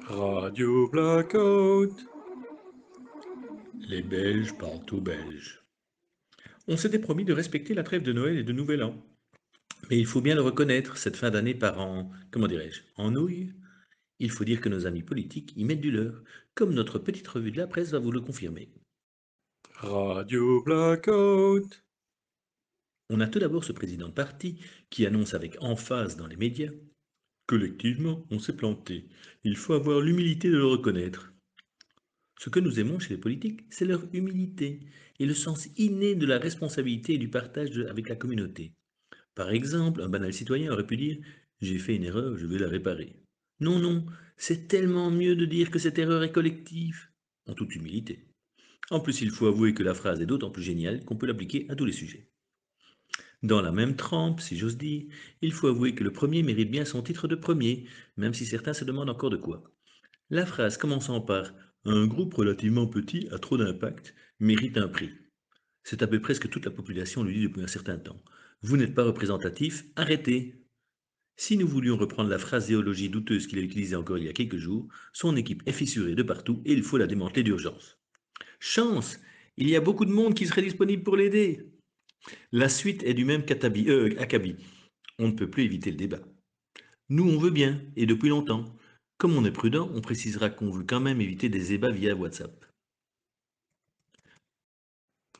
Radio Blackout. Les Belges parlent aux Belges. On s'était promis de respecter la trêve de Noël et de Nouvel An. Mais il faut bien le reconnaître, cette fin d'année part en, comment dirais-je, en nouille. Il faut dire que nos amis politiques y mettent du leur, comme notre petite revue de la presse va vous le confirmer. Radio Blackout. On a tout d'abord ce président de parti qui annonce avec emphase dans les médias: collectivement, on s'est planté. Il faut avoir l'humilité de le reconnaître. Ce que nous aimons chez les politiques, c'est leur humilité et le sens inné de la responsabilité et du partage avec la communauté. Par exemple, un banal citoyen aurait pu dire: j'ai fait une erreur, je vais la réparer. Non, non, c'est tellement mieux de dire que cette erreur est collective, en toute humilité. En plus, il faut avouer que la phrase est d'autant plus géniale qu'on peut l'appliquer à tous les sujets. Dans la même trempe, si j'ose dire, il faut avouer que le premier mérite bien son titre de premier, même si certains se demandent encore de quoi. La phrase commençant par «un groupe relativement petit a trop d'impact» mérite un prix. C'est à peu près ce que toute la population lui dit depuis un certain temps. Vous n'êtes pas représentatif, arrêtez. Si nous voulions reprendre la phraséologie douteuse qu'il a utilisée encore il y a quelques jours, son équipe est fissurée de partout et il faut la démanteler d'urgence. Chance, il y a beaucoup de monde qui serait disponible pour l'aider. La suite est du même acabit. On ne peut plus éviter le débat. Nous, on veut bien, et depuis longtemps. Comme on est prudent, on précisera qu'on veut quand même éviter des ébats via WhatsApp.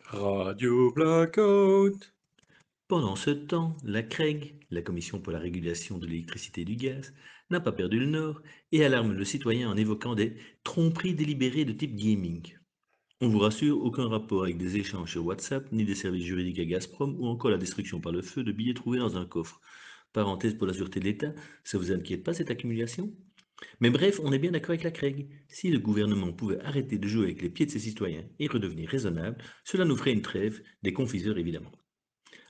Radio Blackout. Pendant ce temps, la CREG, la Commission pour la régulation de l'électricité et du gaz, n'a pas perdu le nord et alarme le citoyen en évoquant des tromperies délibérées de type gaming. On vous rassure, aucun rapport avec des échanges sur WhatsApp, ni des services juridiques à Gazprom, ou encore la destruction par le feu de billets trouvés dans un coffre. Parenthèse pour la sûreté de l'État, ça vous inquiète pas cette accumulation? Mais bref, on est bien d'accord avec la CREG. Si le gouvernement pouvait arrêter de jouer avec les pieds de ses citoyens et redevenir raisonnable, cela nous ferait une trêve, des confiseurs évidemment.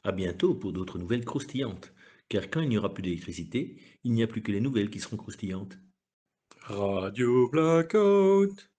À bientôt pour d'autres nouvelles croustillantes. Car quand il n'y aura plus d'électricité, il n'y a plus que les nouvelles qui seront croustillantes. Radio Blackout.